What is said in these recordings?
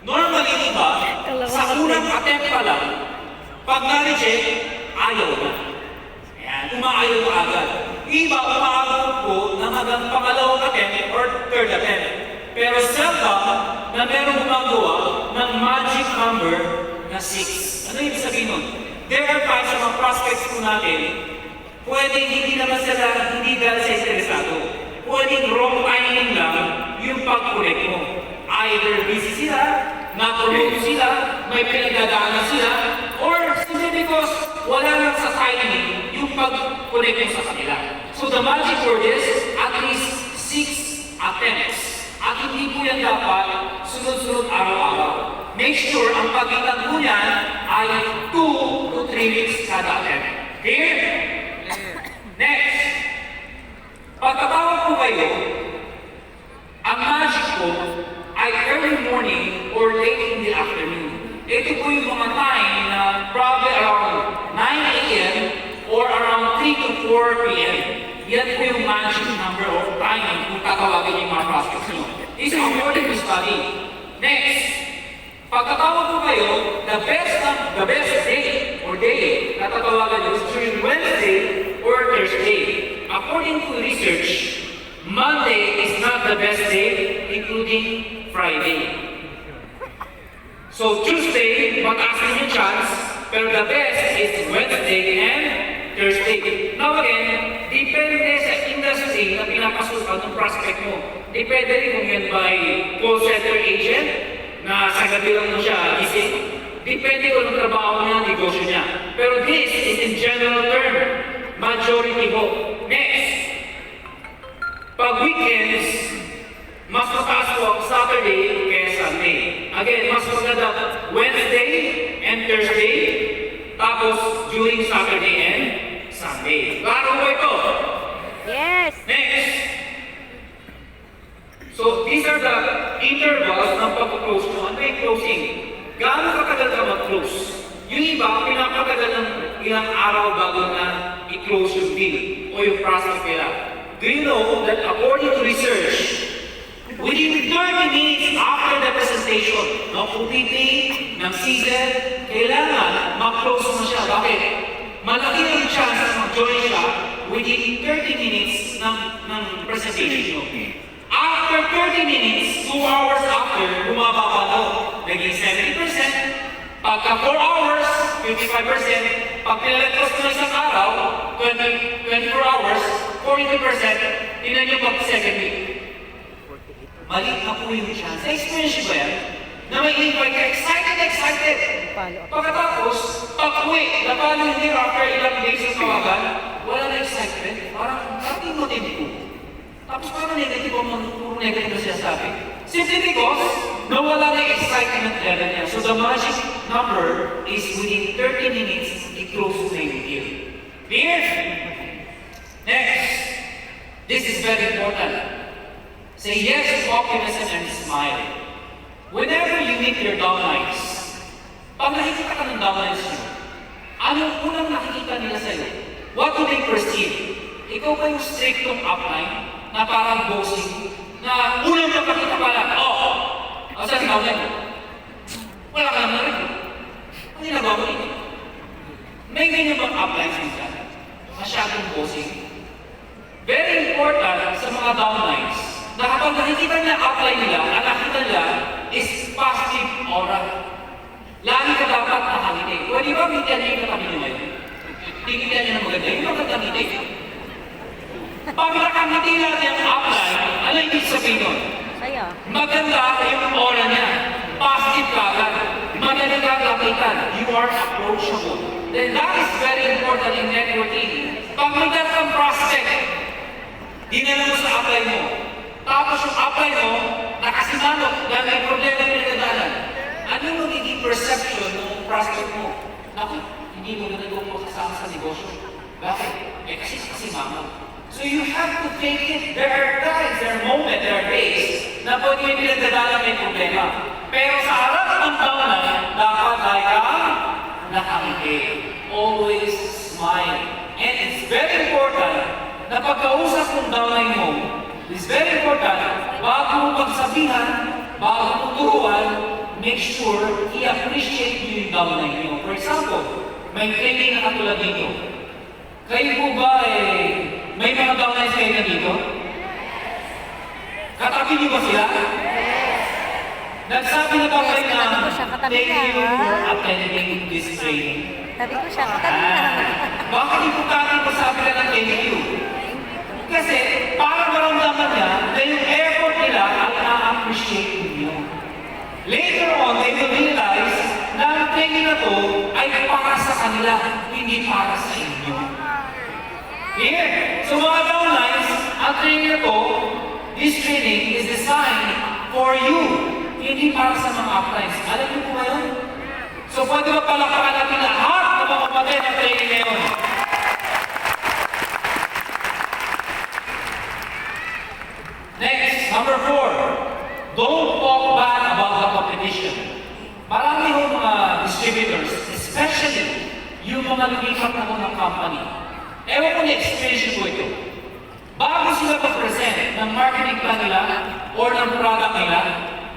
Normally, di ba, sa unang attempt pa lang, pag na-reject, ayaw na. Ayan, umaayaw ka agad. Iba, umaabot po ng hanggang pangalawang attempt or third attempt. Pero seldom na meron gumagawa ng magic number na 6. Ano ibig sabihin nun? There are times sa mga prospects po natin, pwedeng hindi naman sila, hindi dahil sa interesado. Pwedeng wrong timing lang yung pag-connect mo. Either busy sila, na-promote sila, may pinagdadaanan sila, or simply because wala lang sa timing yung pag-connect mo sa kanila. So the magic word is at least 6 attempts. At hindi po yan dapat sunod-sunod araw-araw. Make sure ang pagitan po yan ay 2 to 3 weeks kada attempt. Clear? Next. Pagkatawag po kayo, ang magic po ay early morning or late in the afternoon. Ito po yung mga time na probably around 9 a.m. or around 3 to 4 p.m. Yan po yung magic number of time kung tatawagin yung mga prospects nyo. This is according to study. Next, pagkatawag po kayo, the best day or day na tatawagan nyo is during Wednesday or Thursday. According to research, Monday is not the best day, including Friday. So Tuesday, mataas din yung chance, pero the best is Wednesday and Thursday. Now again, depende sa industry na pinapasukan ng prospect mo. Depende rin kung yan by call center agent, na sa gabi lang mo siya gising. Depende kung anong trabaho niya, negosyo niya. Pero this is in general term, majority ho. Next, pag weekends, mas mataas po ang Saturday kaya Sunday. Again, mas maganda Wednesday and Thursday, tapos during Saturday and Sunday. Klaro po ito? Yes! Next. So, these are the intervals ng pag-close mo. Ano yung closing? Gaano katagal ka mag-close? Yung iba, pinapatagal ng ilang araw bago na i-close yung deal o yung process nila. Do you know that according to research, within 30 minutes after the presentation, ng OPP, ng season, kailangan mag-close mo siya. Bakit? Malaki ang chance na mag-join siya within 30 minutes ng presentation nyo. After 30 minutes, 2 hours after, bumaba pa daw. Naging 70%. Pagka 4 hours, 55%. Pag pinalagpas mo isang araw, 24 hours, 42%. Tingnan nyo pag second week. Maliit na po yung chance. Na-experience ba yan? Na may invite ka, excited! Pagkatapos, pag-uwi, the following year after ilang days ng tawagan, wala na excitement. Parang, ating motibo. Tapos parang negative ang puro negative na sinasabi. Simply because, nawala na yung excitement level niya. So the magic number is within 30 minutes, i-close na yung deal. Clear? Next. This is very important. Say yes to optimism and smile. Whenever you meet your downlines, pag nakikita ka ng downlines nyo, anong unang nakikita nila sa'yo? What do they perceive? Ikaw ba yung strictong upline na parang bossing, na unang magpakita pa lang, saan ang downline mo? Wala ka naman rin. Ang ginagawa mo rin. May ganyan bang uplines minsan? Masyadong bossing. Very important sa mga downlines, na kapag nakikita niya upline nila, ang nakikita nila is positive aura. Lagi ka dapat nakangiti. Pwede ba ngitian niyo yung katabi niyo ngayon? Tingitian niyo ng maganda. Yung maganda ngiti. Pag nakangiti natin ang upline, ano ibig sabihin nun? Saya. Maganda yung aura niya. Positive ka agad. Maganda ka kapitan. You are approachable. Then that is very important in networking. Pag may datang prospect, dinala mo sa upline mo. Tapos yung upline mo, nakasimanok dahil may problema yung pinagdadalan. Ano yung magiging perception ng prospect mo? Naku, hindi mo na nagawang kasama sa negosyo. Bakit? Kasi mama. So you have to take it. There are times, there are moments, there are days na pwede may pinagdadalan may problema. Pero sa harap ng taonan, dapat ay nakangiti. Always smile. And it's very important na pagkausap ng downline mo, it's very important, bago mo pagsabihan, bago mo turuan, make sure i-appreciate nyo yung downline nyo. For example, may training na katulad dito. Kayo po ba may mga downlines kayo na dito? Katabi nyo ba sila? Nagsabi na ba kayo na thank you for attending this training? Sabi ko siya, katabi na. Bakit importante pa sabi ka ng thank you? Kasi para maramdaman niya na yung effort nila at na-appreciate ninyo. Later on, they will realize na ang training na to ay para sa kanila, hindi para sa inyo. Here, so mga downlines, ang training na to, this training is designed for you, hindi para sa mga uplines. Alam niyo po ba yun? So pwede ba palakpakan natin lahat na mga kapatid ng training ngayon? Next, number 4. Don't talk bad about the competition. Marami yung mga distributors, especially yung mga lumipat na ng company. Ewan ko na-experience ko ito. Bago sila mag-present ng marketing plan nila or ng product nila,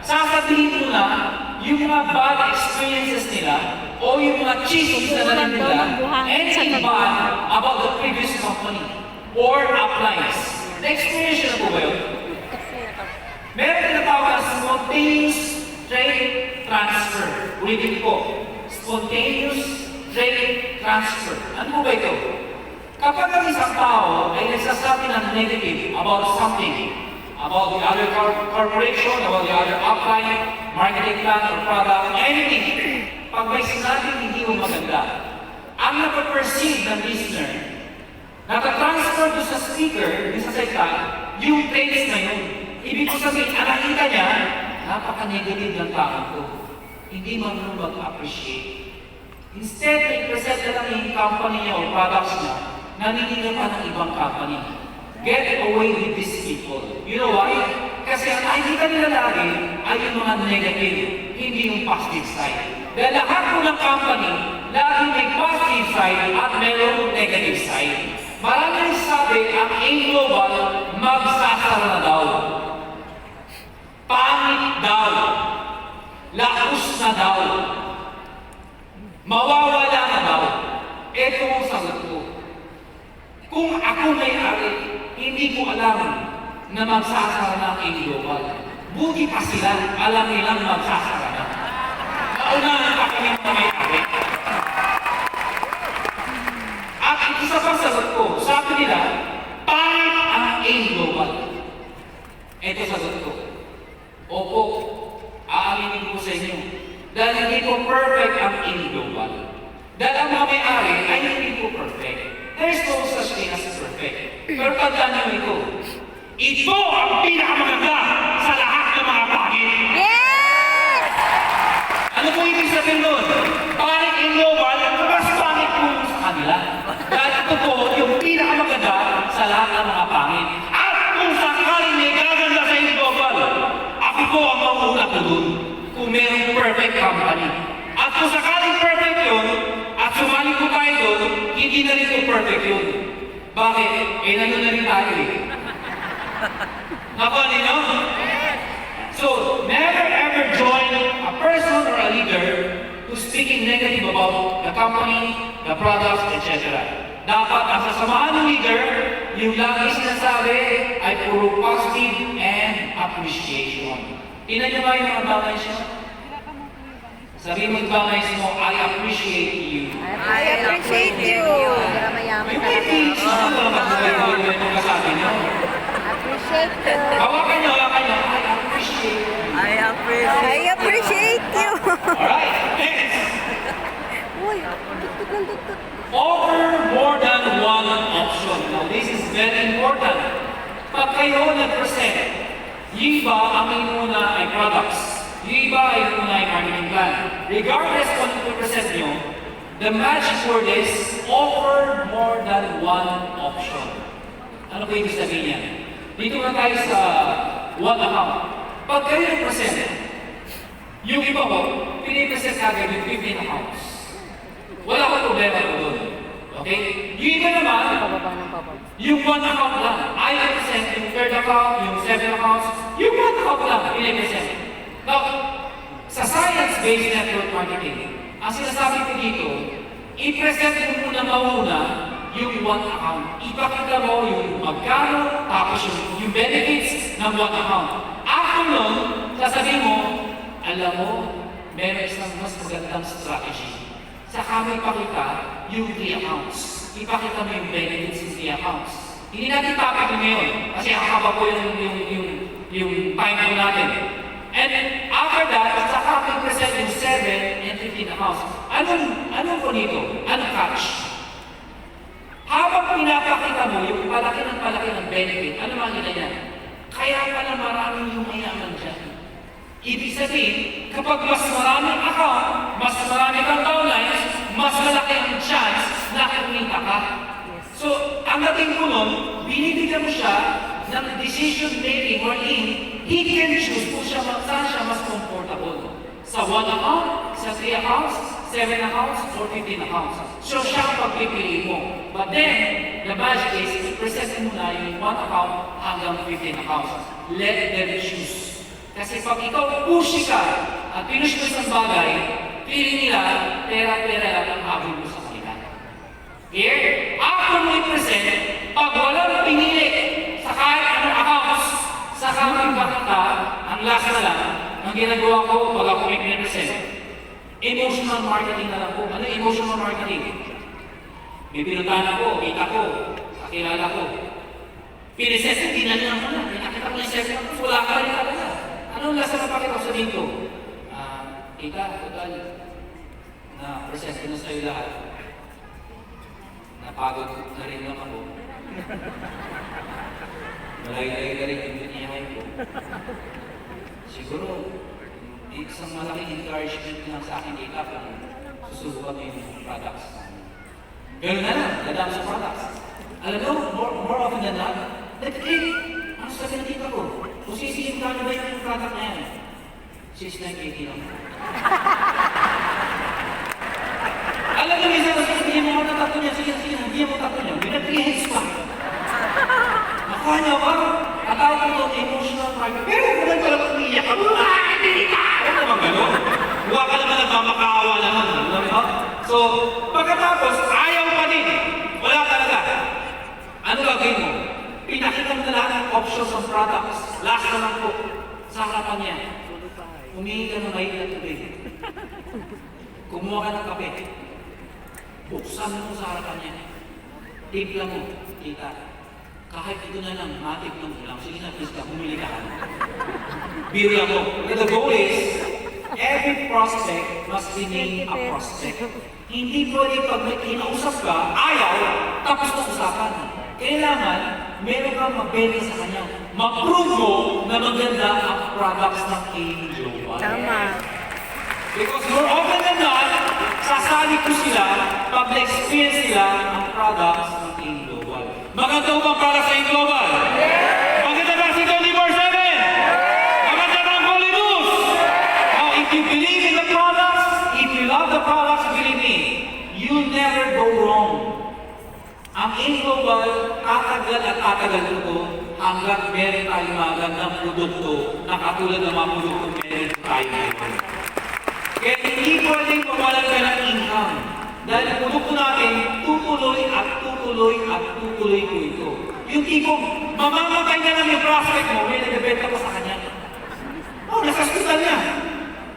sasabihin mo na yung mga bad experiences nila o yung mga chismes na narinig nila anything bad about the previous company or uplines. Na-experience na po ba yun? Meron tinatawag na spontaneous trade transfer. Ulitin ko, spontaneous trade transfer. Ano po ba ito? Kapag ang isang tao ay nagsasabi ng negative about something, about the other corporation, about the other upline, marketing plan, or product, anything, pag may sinabing hindi mo maganda, ang napaperceive ng listener, natatransfer doon sa speaker, yung sa salita, yung traits na yun. Ibig ko sabihin, ang nakita niya, napaka-negative ng tao ko. Hindi marunong mag-appreciate. Instead, i-present na lang yung company niya o products niya, naninira pa ng ibang company. Get away with these people. You know why? Kasi ang nakikita nila lagi ay yung mga negative, hindi yung positive side. Dahil lahat po ng company, lagi may positive side at mayroong negative side. Maraming sabi, ang A-Global, magsasara na daw. Pangit daw. Laos na daw. Mawawala na daw. Ito ang sagot ko. Kung ako may-ari, hindi ko alam na magsasara na ang A-Global. Buti pa sila, alam nilang magsasara na. Naunahan pa kami mga may-ari. At isa pang sagot ko, sabi nila, pangit ang A-Global. Ito sagot ko. Opo, aaminin ko sa inyo. Dahil hindi po perfect ang A-Global. Dahil ang mga may-ari ay hindi po perfect. There's no such thing as perfect. Pero tandaan nyo ito. Ito ang pinakamaganda sa lahat ng mga pangit. Yes! Ano po ibig sabihin nun? Pangit A-Global, mas pangit po sa kanila. Dahil ito po yung pinakamaganda sa lahat ng mga pangit. At kung sakaling may gaganda sa A-Global, ako po ang mauna ko dun kung mayroong perfect company. At kung sakaling perfect yun, at sumali ko tayo doon, hindi na rin ito perfect yun. Bakit? Nandun na rin tayo eh. Nakuha ninyo? So, never ever join a person or a leader who's speaking negative about the company, the products, etc. Dapat ang sasamahan ng leader, yung lagi sinasabi ay puro positive and appreciation. Tingnan nyo ba yung mga bagay siya? Sabihin mo yung bagay mo, I appreciate you. I appreciate you. Mayaman Yung ka may feelings mo, wala magkakaroon yung kasabi niyo. Appreciate you. Hawakan niyo, I appreciate you. I appreciate you. Alright, next. Uy, tutut ng tutut. Offer more than one option. Now, this is very important. Pag kayo nag-present, yung iba ang inuna ay products. Yung iba ay inuna ay marketing plan. Regardless kung ano i-present nyo, the magic word is offer more than one option. Ano po ibig sabihin yan? Dito na tayo sa one account. Pag kayo nag-present, yung iba ko, pinipresent agad yung 15 accounts. Wala ka problema ko doon. Okay? Yung iba naman, yung one account lang. I represent yung third account, yung 7 accounts, yung one account lang, pinipresent. Now, sa science Products-based network marketing. Ang sinasabi ko dito, i-present mo muna mauna yung one account. Ipakita mo yung magkano, tapos yung benefits ng one account. After nun, sasabihin mo, alam mo, meron isang mas magandang strategy. Saka mo ipakita yung 3 accounts. Ipakita mo yung benefits ng 3 accounts. Hindi natin topic ngayon, kasi haba po yung time po natin. And after that, saka mo present yung 7 and 15 accounts. Anong po nito? Anong catch? Habang pinapakita mo yung palaki ng benefit, ano makikita niya? Kaya pala marami yung mayaman dyan. Ibig sabihin, kapag mas maraming account, mas marami kang downlines, mas malaki ang chance na kumita ka. So, ang dating ko nun, binibigyan mo siya ng decision making wherein he can choose kung saan siya mas comfortable. Sa 1 account, sa 3 accounts, 7 accounts, or 15 accounts. So, siya ang pagpipili mo. But then, the magic is, i-present mo na yung 1 account hanggang 15 accounts. Let them choose. Kasi pag ikaw pushy ka at pinush mo isang bagay, pili nila, pera-pera lang ang habol mo sa kanila. Here, after mo i-present, pag walang pinili sa kahit anong accounts, sa kaming pakita, ang last na lang, ang ginagawa ko pag ako may present, emotional marketing na lang po. Ano emotional marketing? May pinuntahan ako, kita ko, kakilala ko. Pinisesi, tinanyan ko na. Pinakita ko yung sesi ko, wala ka rin talaga. Anong lasa na pakita ko sa dito? Kita, total, na present ko na sa'yo lahat. Napagod na rin lang ako. Malay-lay ka rin yung biniyahin ko. Siguro, isang malaking encouragement lang sa akin dito kung susubukan mo yung products. Ganoon na lang, dadaan sa products. Alam mo, more often than not, ang sabi ng tita ko, kung sisihin ka ba yung product na yan? Sis na yung lang. Alam mo, minsan kasi hindi mo matatakot niya, sige, hindi mo matatakot niya, binag-3 pa. Nakuha niya ba? Katawag ko ito, emotional marketing. Pero kung nagkalang umiyak ka, hindi ka! Ano naman gano'n? Huwag ka naman nagmamakaawa naman. So, pagkatapos, ayaw pa din. Wala talaga. Ano gagawin mo? Pinakita mo na lahat ng options ng products. Last na lang po. Sa harapan niya. Humingi ka ng mahigit na tubig. Kumuha ka ng kape. Buksan mo sa harapan niya. Tignan mo, kita. Kahit ito na lang, matik lang ko lang. Sige na, please ka, humili ka. Biro lang mo. The goal is, every prospect must remain a prospect. Hindi pwede pag may kinausap ka, ayaw, tapos na usapan. Kailangan, meron kang mabenta sa kanya. Ma-prove mo na maganda ang products ng Global. Tama. Because more often than not, sasali ko sila pag na-experience nila ang products ng Global. Maganda ba para sa Global? Yeah! Maganda ba si 24/7? Yeah! Maganda ba ang Holy News? Now, if you believe in the products, if you love the products, believe me, you'll never go wrong. Ang Global, tatagal at tatagal ito hanggang meron tayong magandang produkto na katulad ng mga produkto meron tayo ngayon. Kaya hindi pwedeng mawalan ka ng income. Dahil ang produkto natin, tutuloy at tutuloy at tutuloy ko ito. Yung tipong, mamamatay na lang yung prospect mo, may nagbebenta ko sa kanya. Oh, nasa hospital niya.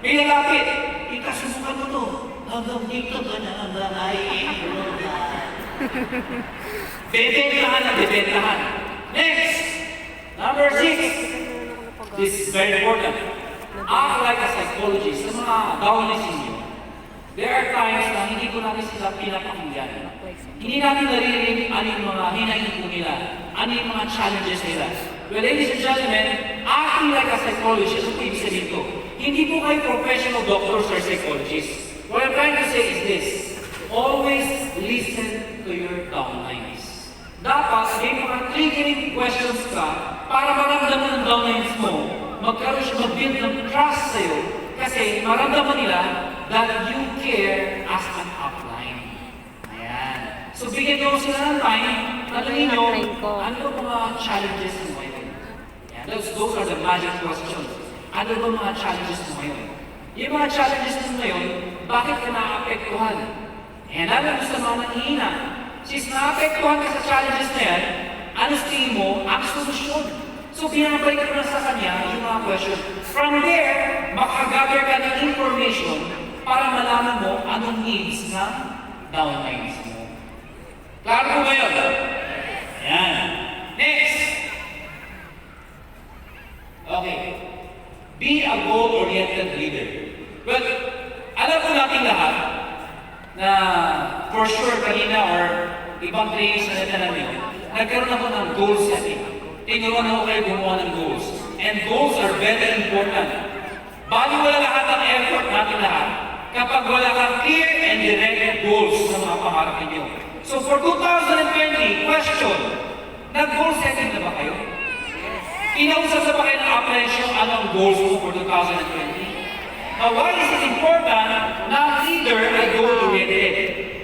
May lalapit. Ikasubukan mo to. Hanggang dito ka na ang ay bebentahan na bebentahan. Next, number 6. This is very important. Act like a psychologist. Sa mga downlines ninyo, there are times na hindi ko natin sila pinapakinggan. Hindi natin naririnig ano yung mga hinahinto nila, ano yung mga challenges nila. Well, ladies and gentlemen, acting like a psychologist, ano ibig sabihin ko? Hindi po kayo professional doctors or psychologists. What I'm trying to say is this, always listen to your downlines. Dapat, may mga triggering questions ka para maramdaman ng downlines mo, magkaroon siya mag-build ng trust sa'yo kasi maramdaman nila that you care as an upline. Ayan. So, bigyan nyo sila ng time, tanongin nyo, ano ba mga challenges mo ngayon? Ayan. Those are the magic questions. Ano ba mga challenges mo ngayon? Yung mga challenges mo ngayon, bakit ka naapektuhan? Eh, lalo sa mga nanghihina. Since naapektuhan ka sa challenges na yan, ano sa tingin mo ang solusyon? So, pinapalik ko na sa kanya yung mga question. From there, makagather ka ng information para malaman mo anong needs ng downlines mo. Klaro po ba yun? Ayan. Next. Okay. Be a goal-oriented leader. Well, alam ko natin lahat na for sure kanina or ibang trainings na natin namin, nagkaroon ako ng goal setting. Tinuruan ako kayo gumawa ng goals. And goals are very important. Bali wala lahat ng effort natin lahat kapag wala kang clear and direct goals sa mga pangarap ninyo. So for 2020, question, nag-goal setting na ba kayo? Kinausap sa ba kayo ng apprehension anong goals mo for 2020? Now, why is it important na ang leader ay goal-oriented?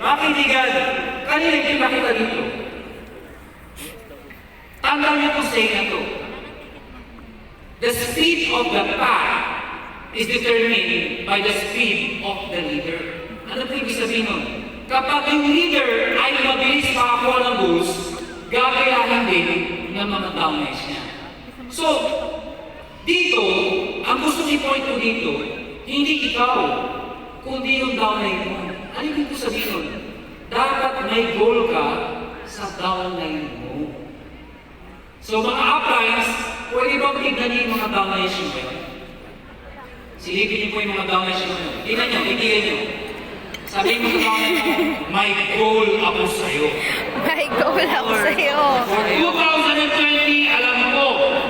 Mga kaibigan, kanina yung pinakita dito. Tandaan niyo po saying na to. The speed of the pack is determined by the speed of the leader. Ano po ibig sabihin nun? Kapag yung leader ay mabilis makakuha ng goals, gagayahin din ng mga downlines niya. So, dito, ang gusto i-point ko dito, hindi ikaw, kundi yung downline mo. Ano yung dito sabihin nun? Dapat may goal ka sa downline mo. So, mga uplines, pwede bang tignan niyo yung mga downlines nyo kayo? Silipin niyo po yung mga downlines nyo. Tignan niyo, tignan niyo. Sabihin mo sa downline mo, may goal ako sa'yo. My goal ako sa'yo. For 2020, alam ko,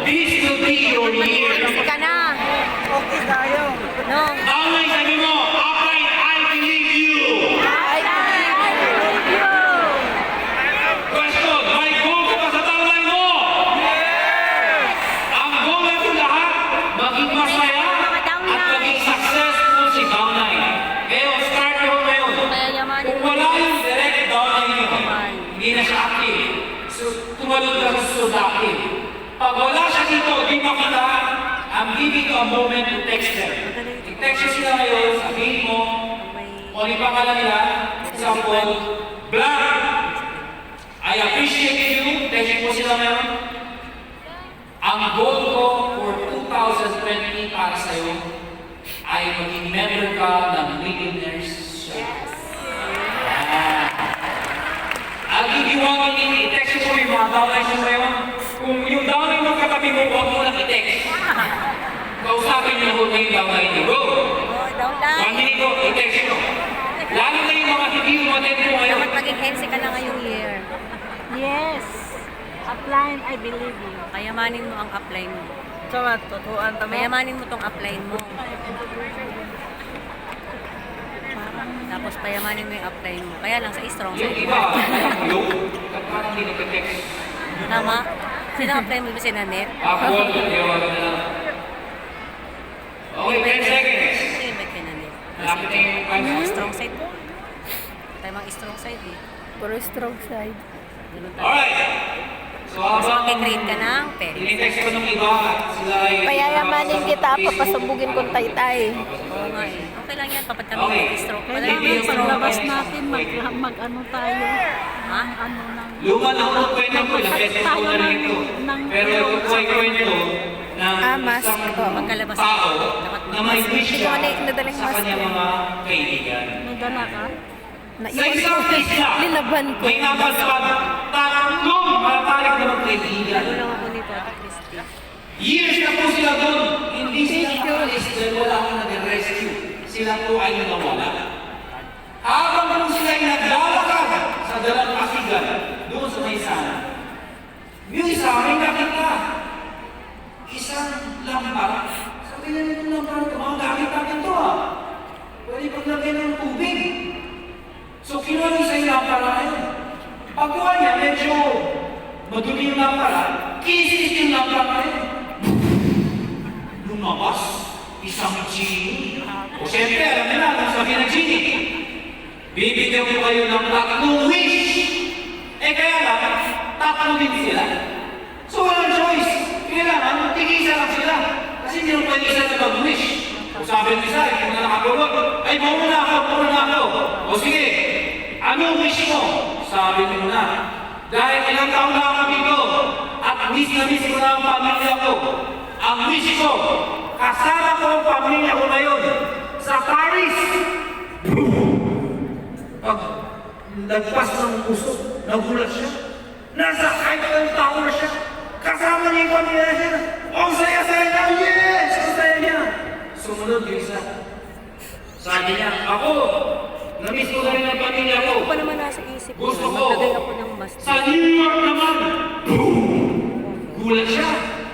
this will be your year. Kasi ka na. Okay tayo. No. Downline, sabi mo, upline, I believe you. I believe you. Question, may goal ka ba sa downline mo? Ang goal natin lahat, maging masaya at maging successful si downline. Kaya start ko ngayon. Mayayamanin Kung wala yung direct downline nyo, hindi na siya active. So, tumalog ka sa susunod active. Pag wala siya dito, di makita, I'm giving you a moment to text them. I-text nyo sila ngayon, sabihin mo, kung ano yung pangalan nila, example, blank. I appreciate you, text mo sila ngayon. Ang goal ko for 2020 para sa'yo ay maging member ka ng Millionaires Circle. I'll give you one minute, i-text mo yung mga downlines mo ngayon. Kung yung downline mo katabi mo, huwag mo lang i-text. Kausapin niyo na yung downline niyo. Go! Oh, downline. 1 minute ko, i-text mo. Lalo na yung mga hindi umattend mo ngayon. Dapat maging healthy ka na ngayong year. Yes. Upline, I believe you. Payamanin mo ang upline mo. Sama, tutuan tama. Payamanin mo tong upline mo. Tapos payamanin mo yung upline mo. Kaya lang sa strong Yung side iba, mo. low, parang hindi nag-text. Tama? Sino ang upline mo ba si Nanette? Ako, yun na. Okay, 10 seconds. Sino ba kay Nanette? Malapit na yung time. Strong side mo. Tayo mga strong side eh. Puro strong side. Ganun tayo. Alright. So Tapos habang makikreate ka ng pera. tinitext ko ng iba, sila ay... Payayamanin kita, papasubugin kong taytay. Oo nga eh. Okay lang yan kapag kami Okay. stroke. Kailangan Maybe yung yung paglabas strong natin, mag-ano tayo. Ha? Ano ng... Luma na ako ng kwento ko, ilang beses ko na rin ito. Pero ito po ay kwento ng mas isang ko. Pagkalabas tao dapat na may wish Hindi ko siya na nadaling sa mask kanyang ko. mga kaibigan. May dala ka? Sa isang isla, Linaban ko. may napadpad tatlong matalik na magkaibigan. Ano lang ako nito, Ate Christy. Years na po sila doon, hindi sila nakaalis dahil wala akong nag-rescue. Sila po ay nawala. Habang po sila ay naglalakad sa dalang pasigan doon sa may sana, yung isa may nakita. Isang lampara. Sabi na nito lampara, mga gamit natin to ah. Pwede paglagay ng tubig. So kinuha niya sa yung lampara na yun. Pagkuha niya, medyo madumi yung lampara, kisis yung lampara na yun. Lumabas, isang genie. O siyempre, alam nila, kung sabi ng genie, bibigyan ko kayo ng tatlong wish. Eh kaya lang, tatlo din sila. So walang choice. Kailangan, tigisa lang sila. Kasi hindi naman pwede isa na mag-wish. O sabi ng isa, hindi mo na nakapagod. Ay, mauna ako. O sige, ano wish mo? Sabi mo na. Dahil ilang taon na ako dito, at miss na miss ko na ang pamilya ko. Ang wish ko, kasama ko ang pamilya ko ngayon sa Paris. Pag nagpas ng puso, nagulat siya. Nasa Eiffel Tower siya. Kasama niya yung pamilya niya. Ang saya-saya niya! Yes! Ang saya niya! Sumunod yung isa. Sabi niya, ako, na-miss ko na rin ang pamilya ko. Ano pa naman nasa isip ko? Gusto ko. Maglagay ako ng mask. Sa New York naman. Boom! Gulat siya.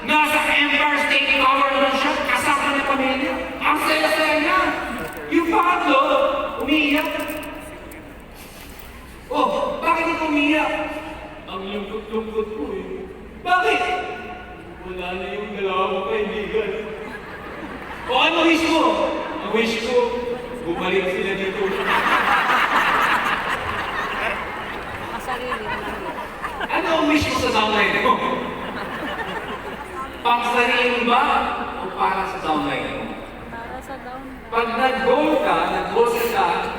Nasa Empire State Tower naman siya. Kasama niya pamilya. Ang saya-saya niya. Yung pangatlo, umiiyak. Oh, bakit ito umiiyak? Ang lungkot-lungkot ko eh. Bakit? Wala na yung dalawa mo kaibigan. O ano wish mo? Ang wish ko, bumalik sila dito. Makasarili mo lang yun. Ano ang wish mo sa downline mo? Pang sarili ba o para sa downline mo? Para sa down. Pag nag-goal ka,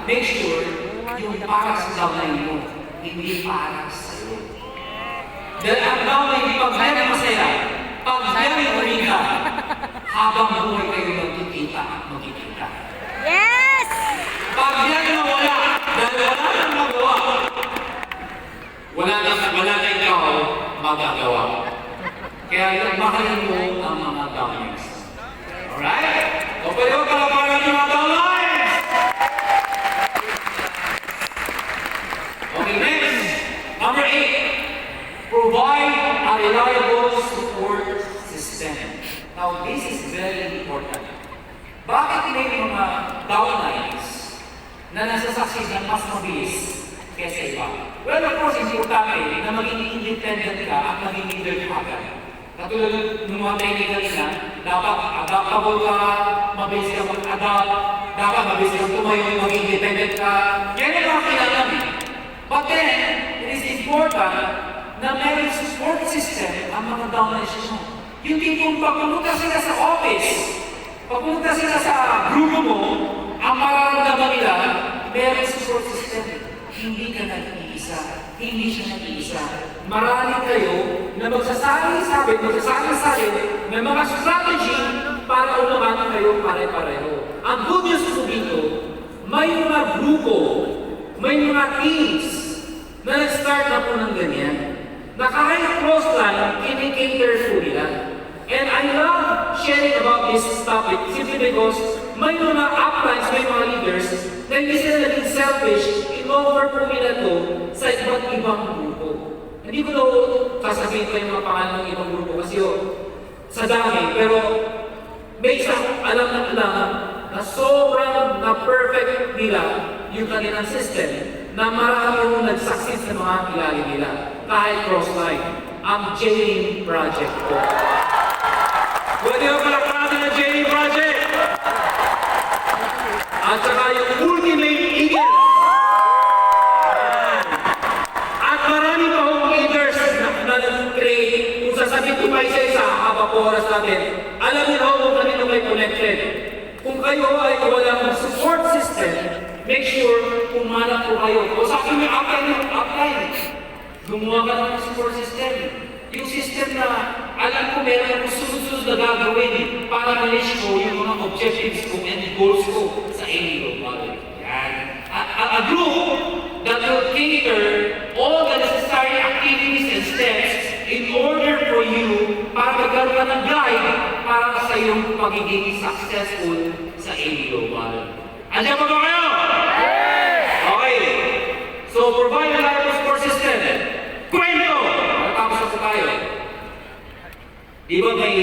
make sure yung para sa downline mo, hindi para sa iyo. Dahil ang downline, pag yan ang masaya, pag yan ang umika, habang buhay kayo magkikita at magkikita. Yes! Pag yan na wala, dahil wala nang magawa, wala na ikaw magagawa. Kaya mahalin mo ang mga downlines. Alright? O pwede mo palaparan yung mga downlines! Okay, next. Number 8. Provide a reliable support system. Now, this is very important. Bakit may mga downlines na nasasucceed ng mas mabilis kaysa iba? Well, of course, importante na maging independent ka at maging leader ka agad. Katulad ng mga technical na, dapat adaptable ka, mabilis ka mag-adapt, dapat mabilis ka tumayo, maging independent ka. Yan ang mga kailangan eh. But then, it is important na meron support system ang mga downlines mo. Yung tipong pag pumunta sila sa office, pag pumunta sila sa grupo mo, ang mararamdaman nila, meron support system. Hindi ka nag-iisa. Hindi siya nag-iisa. Marami kayo na magsasabi ng mga strategy para umaman kayo pare-pareho. Ang good news ko dito, may mga grupo, may mga teams na nag-start na po ng ganyan, na kahit cross-line, kinikater po nila. And I love sharing about this topic simply because may mga uplines, may mga leaders na hindi sila naging selfish, in-offer po nila to sa iba't ibang grupo. Hindi ko sasabihin ko yung mga pangalan ng ibang grupo kasi sa dami, pero may isang alam na sobrang na perfect nila yung kanilang system na marami yung nag-succeed sa mga kilala nila kahit cross-line. Ang J-Link Project po. Pwede mo palakpakan ng J-Link Project! At saka yung Ultimate Eagle! At marami pa hong leaders na nag-create. Kung sasabihin ko pa isa-isa, habang oras natin, alam niyo ho kung kanino kayo connected. Kung kayo ay walang support system, make sure kumanap po kayo. O sa akin yung upline. Gumawa ka ng support system. Yung system na alam ko meron akong sunod-sunod na gagawin para ma-reach ko yung mga objectives ko and goals ko sa any model. Yan. A group that will cater all the necessary activities and steps in order for you para magkaroon ka ng guide para sa iyong pagiging successful sa any model. Andiyan pa ba kayo? Okay. So, provide a reliable support system. Kwento! Matapos na po tayo. Di ba may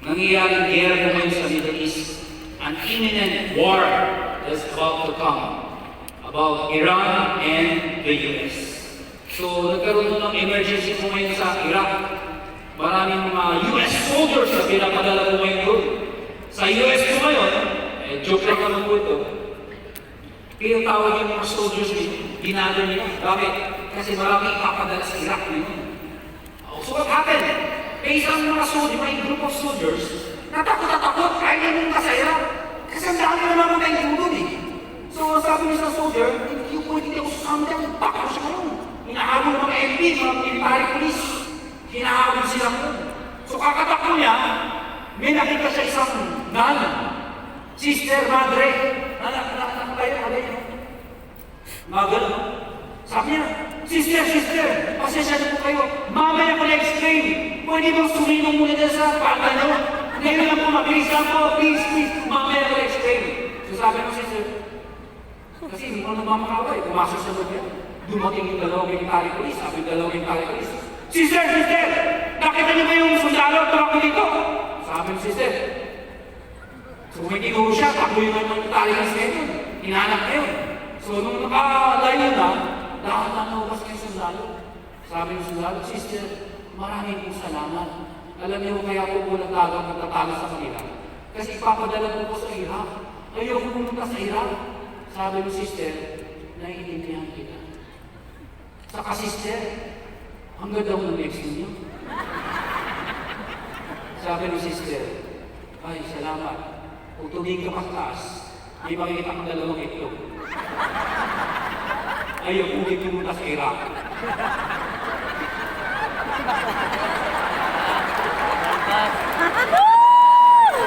nangyayaring gera ngayon sa Middle East? An imminent war is about to come about Iran and the US. So, nagkaroon ng emergency po ngayon sa Iraq. Maraming mga US soldiers na pinapadala po ngayon doon. Sa US po ngayon, joke lang naman po ito. Pinatawag yung mga soldiers, dinadal nila. Bakit? Kasi maraming ipapadala sa Iraq ngayon. So what happened? May isang mga soldiers, may group of soldiers, natakot at takot, kahit hindi ka sa hirap. Kasi ang dami naman tayong tulog eh. So sabi niya sa soldier, hindi pwede ako sasama dyan, takot siya ngayon. Hinahabol ng mga MP, mga military police. Hinahabol sila ngayon. So kakatakbo niya, may nakita siya isang nun, sister, madre, nakakayo, magal. Sabi niya, sister, pasensya na po kayo. Mamaya ko na-explain. Pwede bang suminong muna dyan sa pata niyo? Ngayon lang po, mabilis lang po. Please. Mamaya ko na-explain. So sabi ng sister, kasi hindi ko nagmamakaway. Pumasok sa loob yan. Dumating yung dalawang military police. Sabi yung dalawang military police, Sister! Nakita niyo ba yung sundalo tumakbo dito? Sabi ng sister. So may tinuro siya, takbo yung military police ngayon. Hinahanap na yun. So nung nakalayo na, lahat na naubas kayo sundalo. Sabi ng sundalo, Sister, maraming pong salamat. Alam niyo kaya po po nagtatalo sa kanila. Kasi ipapadala po sa Iraq. Ayoko pumunta sa Iraq. Sabi ng sister, naiintindihan kita. Saka sister, hanggang daw ng next ninyo. Sabi ng sister, ay salamat. Kung tumingin ka pagtaas, may makikita kang dalawang itlog. Ayaw kung pumunta sa Iraq.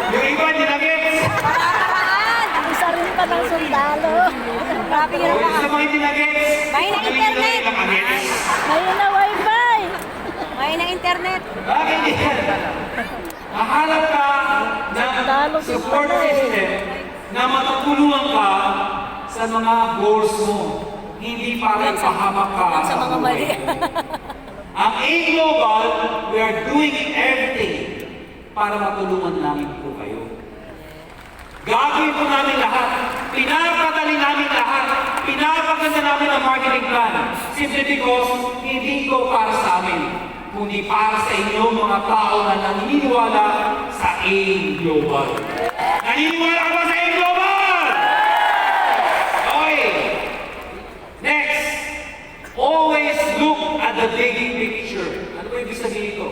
Yung iba, dinagets! Ang sarili pa ng sundalo. Grabe O, yun yung na. sa mga dinagets! May na internet! May na wifi! May na internet! Bakit yan? Mahanap ka ng support system na matutulungan ka sa mga goals mo. Hindi para ipahamak ka Sa mga mali. Ang A-Global, we are doing everything para matulungan namin po kayo. Gagawin po namin lahat. Pinapadali namin lahat. Pinapaganda namin ang marketing plan. Simply because hindi ito para sa amin, kundi para sa inyo mga tao na naniniwala sa A-Global. Naniniwala ka ba sa A-Global? Okay. Next. Always look at the big picture. Ano ba ibig sabihin ito?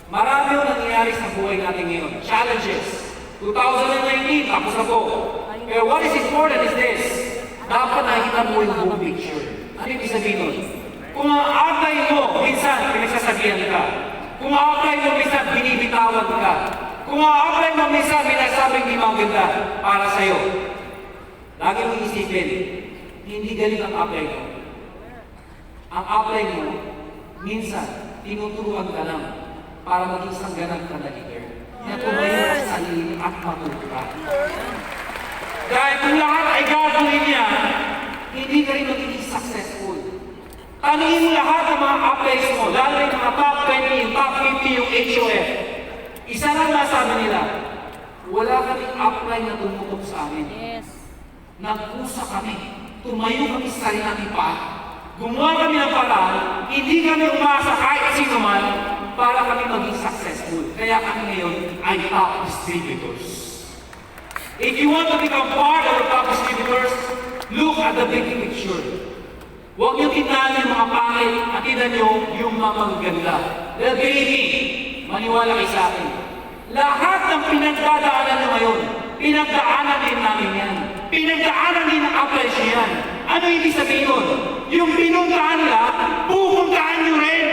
Marami yung nangyayari sa buhay natin ngayon. Challenges. 2019, tapos na po. Pero what is important is this. Dapat nakita mo yung buong picture. Ano ibig sabihin nun? Kung ang apply mo, minsan pinagsasabihan ka. Kung ang apply mo, minsan binibitawan ka. Kung ang apply mo, minsan minasabing di maganda para sa'yo. Lagi mong isipin, hindi galing ang apply mo. Ang apply mo, minsan, tinuturuan ka lang para maging isang ganang ka na leader. Na tumayo sa sarili at matuto ka. Dahil kung lahat ay gagawin niya, hindi ka rin magiging successful. Tanungin mo lahat ng mga applies mo, lalo yung mga top 20, yung top 50, yung HOF. Isa lang nasabi nila, wala kaming apply na tumutok sa amin. Yes. Nagpusa kami, tumayo kami sa sarili natin pa, gumawa kami ng paraan, hindi kami umasa kahit sino man para kami maging successful. Kaya kami ngayon ay top distributors. If you want to become part of the top distributors, look at the big picture. Huwag niyo tingnan yung mga pangit at tingnan niyo yung mga magaganda. Dahil believe me, maniwala kayo sa akin. Lahat ng pinagdadaanan niyo ngayon, pinagdaanan din namin yan. Pinagdaanan din ng applies niyo yan. Ano ibig sabihin nun? Yung pinuntahan nila, pupuntahan niyo rin.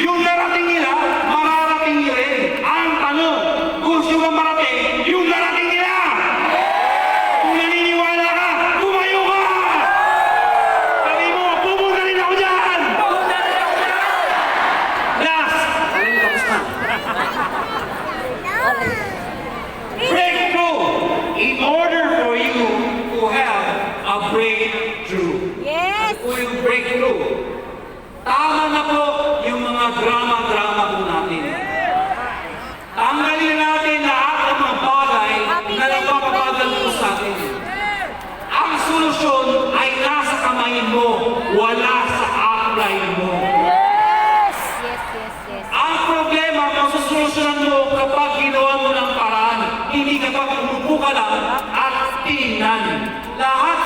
Yung narating nila, mararating niyo rin. Ang tanong, gusto ba marating yung narating nila? Kung naniniwala ka, tumayo ka! Sabi mo, pupunta rin ako dyan! Last! Tapos na. Breakthrough! In order for you to have a breakthrough. Yes! Ano po yung breakthrough? Tama na po yung mga drama-drama po natin. Tanggalin natin lahat ng mga bagay na nagpapabagal po sa atin. Ang solusyon ay nasa kamay mo, wala sa apply mo. Yes! Ang problema, masusolusyonan mo kapag ginawa mo ng paraan, hindi kapag umupo ka lang at tingnan. Lahat